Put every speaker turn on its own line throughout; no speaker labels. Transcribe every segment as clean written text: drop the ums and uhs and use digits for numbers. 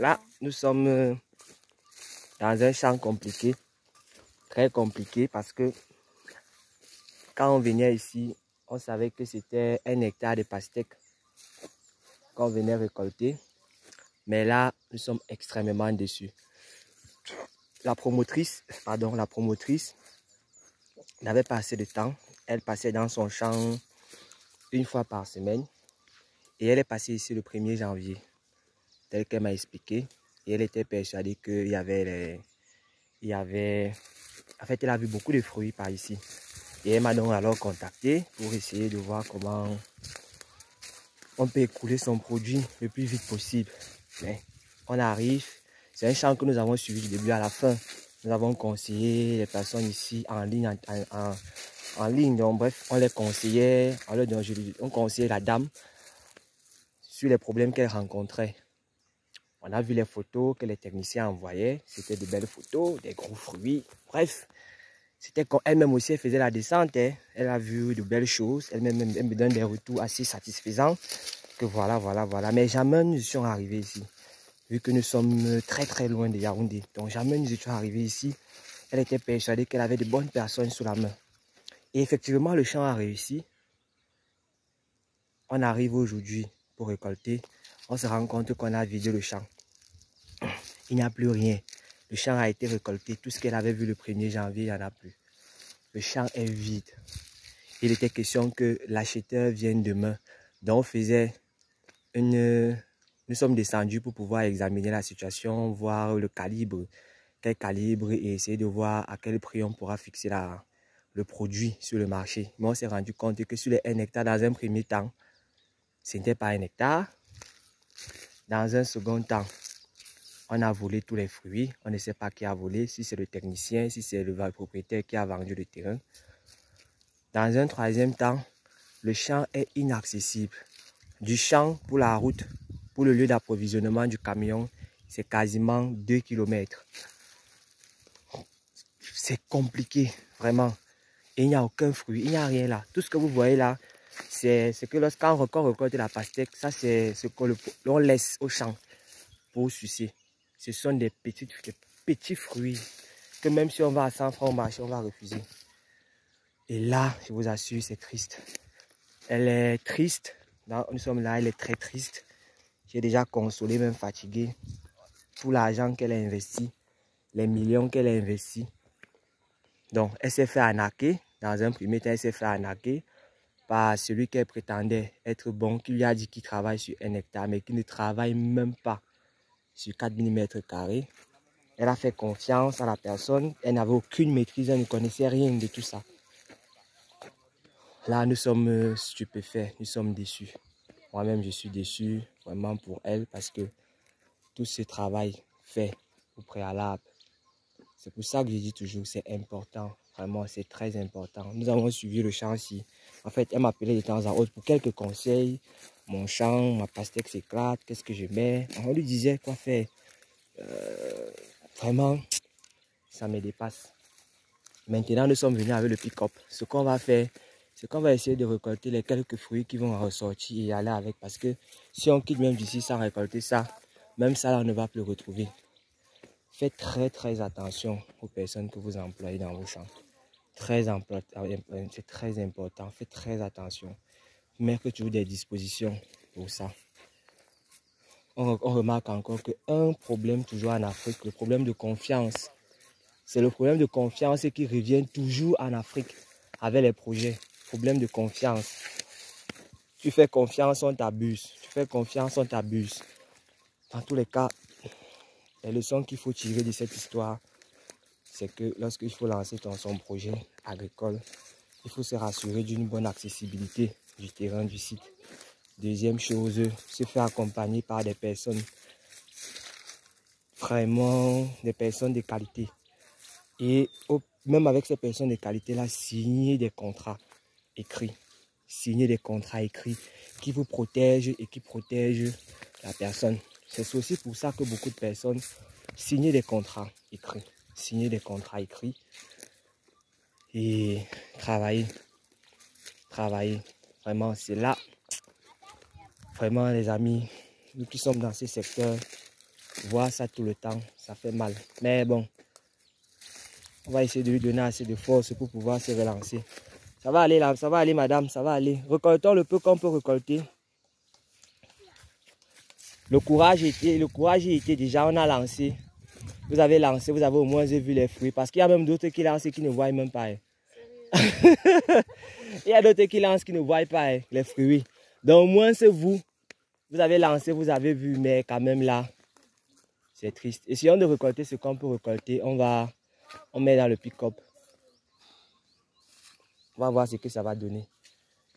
Là, nous sommes dans un champ compliqué, très compliqué, parce que quand on venait ici, on savait que c'était 1 hectare de pastèques qu'on venait récolter. Mais là, nous sommes extrêmement déçus. La promotrice n'avait pas assez de temps. Elle passait dans son champ 1 fois par semaine. Et elle est passée ici le 1er janvier, tel qu'elle m'a expliqué. Et elle était persuadée qu'il y avait En fait, elle a vu beaucoup de fruits par ici. Et elle m'a donc alors contacté pour essayer de voir comment on peut écouler son produit le plus vite possible. Mais on arrive, c'est un champ que nous avons suivi du début à la fin. Nous avons conseillé les personnes ici en ligne, en ligne. Donc bref, on les conseillait, on conseillait la dame sur les problèmes qu'elle rencontrait. On a vu les photos que les techniciens envoyaient. C'était de belles photos, des gros fruits. Bref, c'était quand elle-même aussi elle faisait la descente. Hein. Elle a vu de belles choses. Elle-même elle me donne des retours assez satisfaisants. Que voilà. Mais jamais nous étions arrivés ici. Vu que nous sommes très très loin de Yaoundé. Donc jamais nous étions arrivés ici. Elle était persuadée qu'elle avait de bonnes personnes sous la main. Et effectivement, le champ a réussi. On arrive aujourd'hui pour récolter. On se rend compte qu'on a vidé le champ. Il n'y a plus rien. Le champ a été récolté. Tout ce qu'elle avait vu le 1er janvier, il n'y en a plus. Le champ est vide. Il était question que l'acheteur vienne demain. Donc, nous sommes descendus pour pouvoir examiner la situation, voir le calibre, quel calibre, et essayer de voir à quel prix on pourra fixer le produit sur le marché. Mais on s'est rendu compte que sur les 1 hectare, dans un premier temps, ce n'était pas 1 hectare. Dans un second temps, on a volé tous les fruits. On ne sait pas qui a volé, si c'est le technicien, si c'est le propriétaire qui a vendu le terrain. Dans un troisième temps, le champ est inaccessible. Du champ pour la route, pour le lieu d'approvisionnement du camion, c'est quasiment 2 km. C'est compliqué, vraiment. Et il n'y a aucun fruit, il n'y a rien là. Tout ce que vous voyez là, c'est que lorsqu'on récolte la pastèque, ça c'est ce qu'on laisse au champ pour sucer. Ce sont des petits fruits que même si on va à 100 francs au marché, on va refuser. Et là, je vous assure, c'est triste. Elle est triste. Nous sommes là, elle est très triste. J'ai déjà consolé, même fatigué. Tout l'argent qu'elle a investi, les millions qu'elle a investis. Donc, elle s'est fait arnaquer. Dans un premier temps, elle s'est fait arnaquer par celui qu'elle prétendait être bon, qui lui a dit qu'il travaille sur 1 hectare, mais qui ne travaille même pas sur 4000 mètres carrés. Elle a fait confiance à la personne. Elle n'avait aucune maîtrise, elle ne connaissait rien de tout ça. Là, nous sommes stupéfaits, nous sommes déçus. Moi-même, je suis déçu vraiment pour elle parce que tout ce travail fait au préalable, c'est pour ça que je dis toujours, c'est important. Vraiment, c'est très important. Nous avons suivi le champ ici. En fait, elle m'appelait de temps en temps pour quelques conseils. Mon champ, ma pastèque s'éclate, qu'est-ce que je mets? On lui disait quoi faire. Vraiment, ça me dépasse. Maintenant, nous sommes venus avec le pick-up. Ce qu'on va faire, c'est qu'on va essayer de récolter les quelques fruits qui vont ressortir et aller avec. Parce que si on quitte même d'ici sans récolter ça, même ça, là, on ne va plus le retrouver. Faites très très attention aux personnes que vous employez dans vos champs. C'est très important. Faites très attention. Mettez toujours des dispositions pour ça. On remarque encore qu'un problème toujours en Afrique, le problème de confiance. C'est le problème de confiance qui revient toujours en Afrique avec les projets. Problème de confiance. Tu fais confiance, on t'abuse. Tu fais confiance, on t'abuse. Dans tous les cas, les leçons qu'il faut tirer de cette histoire, c'est que lorsqu'il faut lancer son projet agricole, il faut se rassurer d'une bonne accessibilité du terrain, du site. Deuxième chose, se faire accompagner par des personnes, vraiment des personnes de qualité. Et même avec ces personnes de qualité-là, signer des contrats écrits. Signer des contrats écrits qui vous protègent et qui protègent la personne. C'est aussi pour ça que beaucoup de personnes signent des contrats écrits. Signer des contrats écrits et travailler. Vraiment, c'est là. Vraiment, les amis, nous qui sommes dans ce secteur, voir ça tout le temps, ça fait mal. Mais bon, on va essayer de lui donner assez de force pour pouvoir se relancer. Ça va aller là, ça va aller madame, ça va aller. Récoltons le peu qu'on peut récolter. Le courage était déjà, on a lancé. Vous avez lancé, vous avez au moins vu les fruits. Parce qu'il y a même d'autres qui lancent et qui ne voient même pas. Il y a d'autres qui lancent qui ne voient pas les fruits. Donc au moins c'est vous. Vous avez lancé, vous avez vu, mais quand même là, c'est triste. Essayons de récolter ce qu'on peut récolter. On met dans le pick-up. On va voir ce que ça va donner.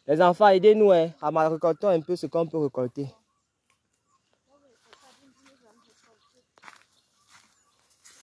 Les enfants, aidez-nous, hein, à récolter un peu ce qu'on peut récolter.